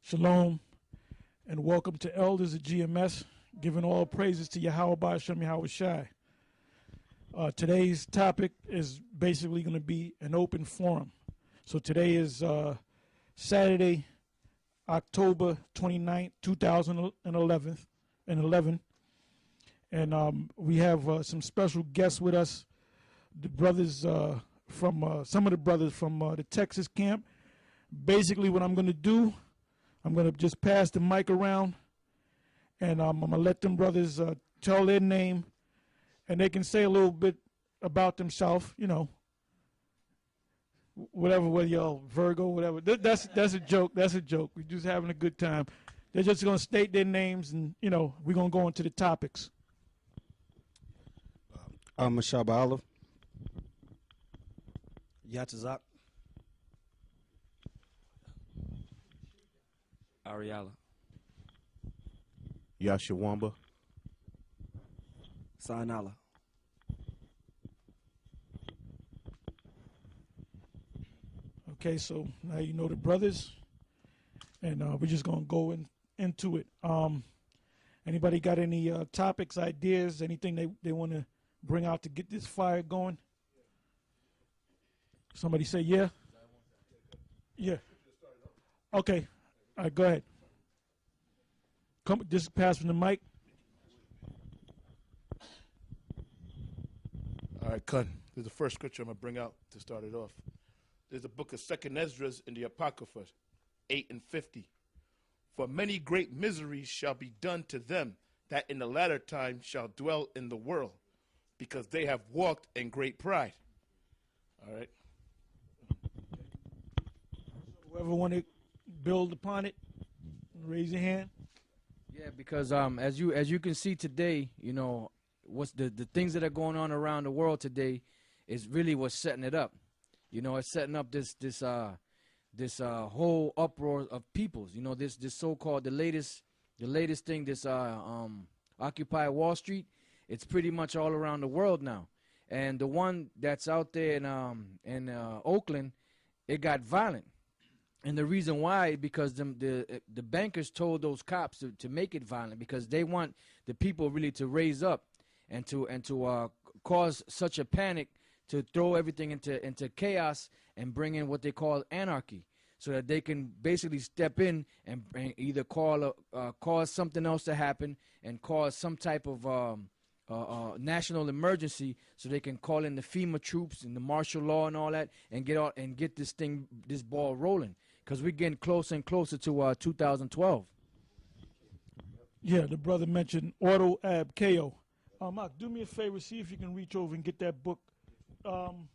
Shalom, and welcome to Elders of GMS, giving all praises to Yahweh Ba'ashem Yahweh Shai. Today's topic is basically going to be an open forum. So today is Saturday, October 29th, 2011, and we have some special guests with us, the brothers from some of the brothers from the Texas camp. Basically, what I'm going to do, I'm going to just pass the mic around, and I'm going to let them brothers tell their name, and they can say a little bit about themselves, you know, whatever, whether y'all Virgo, whatever. That's a joke. That's a joke. We're just having a good time. They're just going to state their names, and, you know, we're going to go into the topics. Mashaba Olive. Yatazak. Ariala. Yashawamba. Sanala. Okay, so now you know the brothers, and we're just going to go into it. Anybody got any topics, ideas, anything they want to bring out to get this fire going? Somebody say yeah? Yeah. Okay. All right, go ahead. Come, just pass from the mic. All right, Kun. This is the first scripture I'm going to bring out to start it off. There's a book of 2nd Esdras in the Apocrypha, 8 and 50. For many great miseries shall be done to them that in the latter time shall dwell in the world, because they have walked in great pride. All right. Whoever want to build upon it, raise your hand. Yeah, because as you can see today, you know, what's the things that are going on around the world today is really what's setting it up. You know, it's setting up this whole uproar of peoples. You know, this so-called the latest thing, this Occupy Wall Street. It's pretty much all around the world now, and the one that's out there in Oakland, it got violent. And the reason why, because the bankers told those cops to make it violent, because they want the people really to raise up and to cause such a panic, to throw everything into chaos and bring in what they call anarchy, so that they can basically step in and either cause something else to happen and cause some type of national emergency, so they can call in the FEMA troops and the martial law and all that, and get this ball rolling. Because we're getting closer and closer to 2012. Yeah, the brother mentioned Auto Ab KO. Mark, do me a favor, see if you can reach over and get that book. No.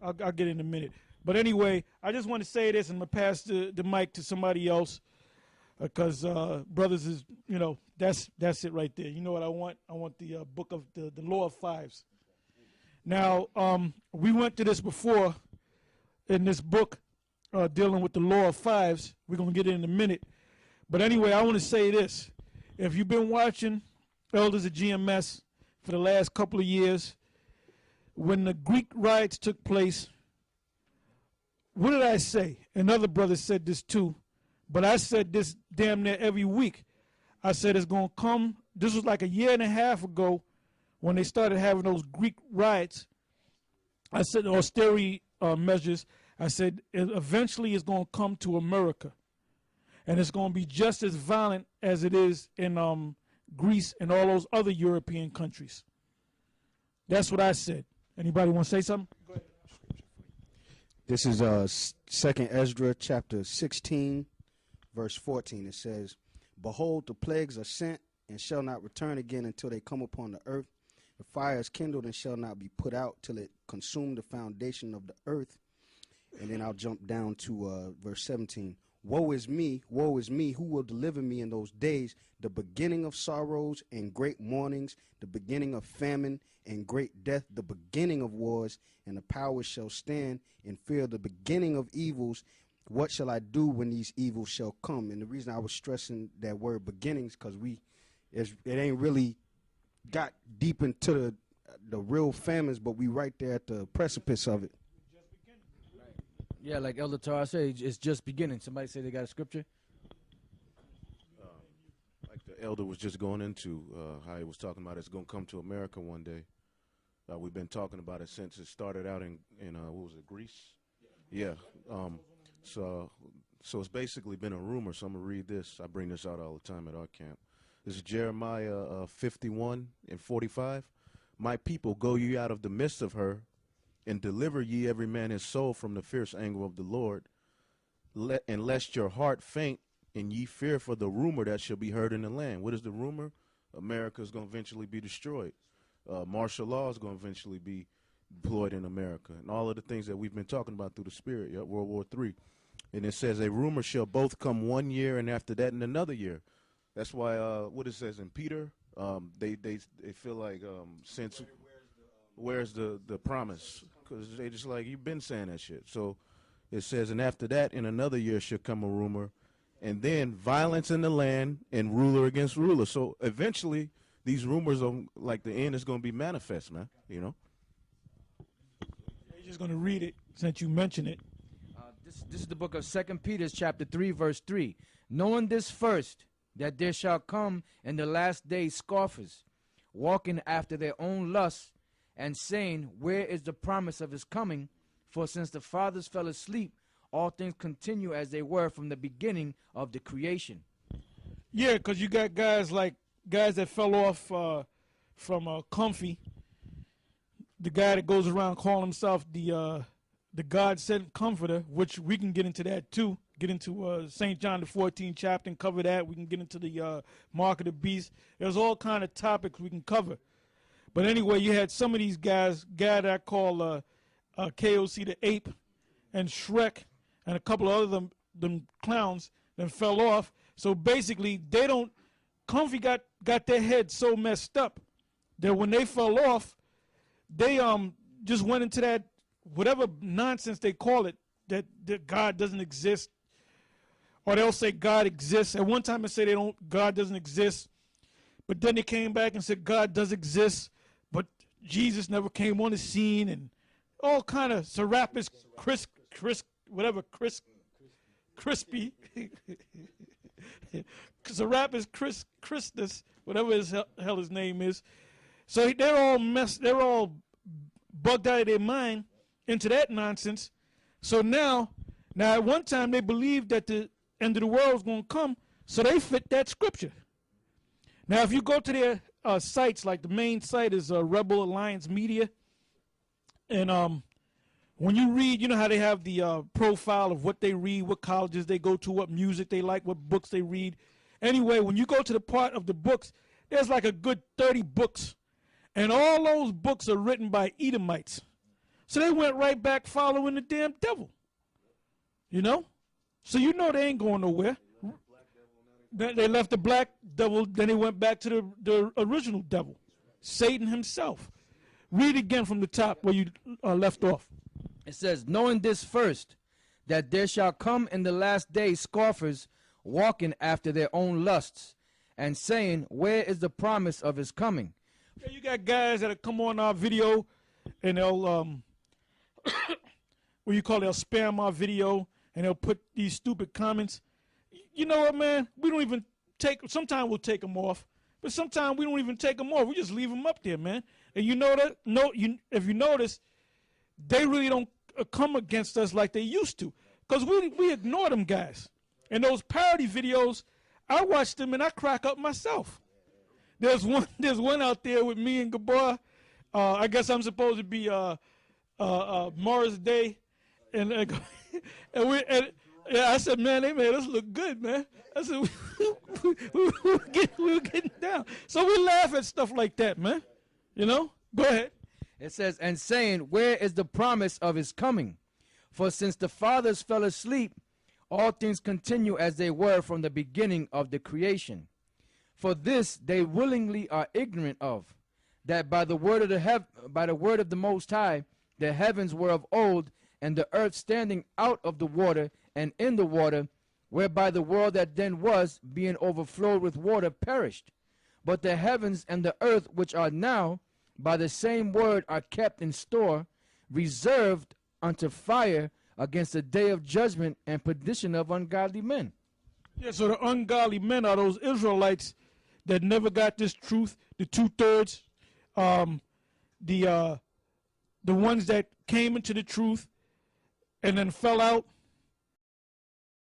I'll get it in a minute. But anyway, I just want to say this, and I'm going to pass the mic to somebody else, because brothers is, you know, that's it right there. You know what I want? I want the book of the Law of Fives. Now, we went to this before in this book, dealing with the Law of Fives. We're going to get it in a minute. But anyway, I want to say this. If you've been watching Elders of GMS for the last couple of years, when the Greek riots took place, what did I say? Another brother said this too, but I said this damn near every week. I said it's going to come. This was like a year and a half ago when they started having those Greek riots. I said austerity measures. I said eventually it's going to come to America, and it's going to be just as violent as it is in Greece and all those other European countries. That's what I said. Anybody want to say something? Go ahead. This is 2nd Esdras chapter 16, verse 14. It says, "Behold, the plagues are sent and shall not return again until they come upon the earth. The fire is kindled and shall not be put out till it consume the foundation of the earth." And then I'll jump down to verse 17. Woe is me, who will deliver me in those days, the beginning of sorrows and great mournings, the beginning of famine and great death, the beginning of wars, and the powers shall stand and fear the beginning of evils. What shall I do when these evils shall come? And the reason I was stressing that word beginnings, because it ain't really got deep into the real famines, but we right there at the precipice of it. Yeah, like Elder Torah said, it's just beginning. Somebody say they got a scripture? Like the elder was just going into how he was talking about it's going to come to America one day. We've been talking about it since it started out in what was it, Greece? Yeah. So it's basically been a rumor. So I'm going to read this. I bring this out all the time at our camp. This is Jeremiah 51 and 45. My people, go ye out of the midst of her, and deliver ye every man his soul from the fierce anger of the Lord. And lest your heart faint, and ye fear for the rumor that shall be heard in the land. What is the rumor? America is going to eventually be destroyed. Martial law is going to eventually be deployed in America. And all of the things that we've been talking about through the Spirit, World War III. And it says, a rumor shall both come 1 year, and after that in another year. That's why what it says in Peter, they feel like since where's the promise? Because they just like, you've been saying that shit. So it says, and after that in another year shall come a rumor, and then violence in the land and ruler against ruler. So eventually these rumors are like the end is going to be manifest, man. You know. You're just going to read it since you mentioned it. This is the book of 2 Peter, chapter 3, verse 3. Knowing this first, that there shall come in the last days scoffers, walking after their own lusts, and saying, where is the promise of his coming? For since the fathers fell asleep, all things continue as they were from the beginning of the creation. Yeah, because you got guys that fell off from Comfy, the guy that goes around calling himself the God-sent comforter, which we can get into that too. Get into St. John the 14th chapter and cover that. We can get into the mark of the beast. There's all kind of topics we can cover. But anyway, you had some of these guys, guy that I call KOC the Ape and Shrek and a couple of other them clowns that fell off. So basically, they don't, Comfy got their head so messed up that when they fell off, they just went into that whatever nonsense they call it, that God doesn't exist. Or they'll say God exists. At one time they say God doesn't exist. But then they came back and said God does exist, but Jesus never came on the scene, and all kind of Serapis Crispy. Serapis Christus, whatever his hell his name is. So they're all bugged out of their mind into that nonsense. So now at one time they believed that the end of the world was going to come, so they fit that scripture. Now, if you go to their sites, like the main site is Rebel Alliance Media, and when you read, you know how they have the profile of what they read, what colleges they go to, what music they like, what books they read. Anyway, when you go to the part of the books, there's like a good 30 books, and all those books are written by Edomites. So they went right back following the damn devil, you know? So you know they ain't going nowhere. They left the black devil, then they went back to the original devil, Satan himself. Read again from the top where you left off. It says, knowing this first, that there shall come in the last days scoffers, walking after their own lusts, and saying, where is the promise of his coming? Yeah, you got guys that'll come on our video, and they'll, they'll spam our video, and they'll put these stupid comments. You know what, man? We don't even sometimes we'll take them off, but sometimes we don't even take them off. We just leave them up there, man. And you know that? If you notice, they really don't come against us like they used to, because we ignore them guys. And those parody videos, I watch them and I crack up myself. There's one out there with me and Gabar. I guess I'm supposed to be Morris Day, and I said, man, they made us look good, man. I said, we were getting down. So we laugh at stuff like that, man. You know? Go ahead. It says, and saying, where is the promise of his coming? For since the fathers fell asleep, all things continue as they were from the beginning of the creation. For this they willingly are ignorant of, that by the word of the Most High, the heavens were of old, and the earth standing out of the water and in the water, whereby the world that then was, being overflowed with water, perished. But the heavens and the earth which are now, by the same word are kept in store, reserved unto fire, against the day of judgment and perdition of ungodly men. Yeah, so the ungodly men are those Israelites that never got this truth, the 2/3, the ones that came into the truth and then fell out,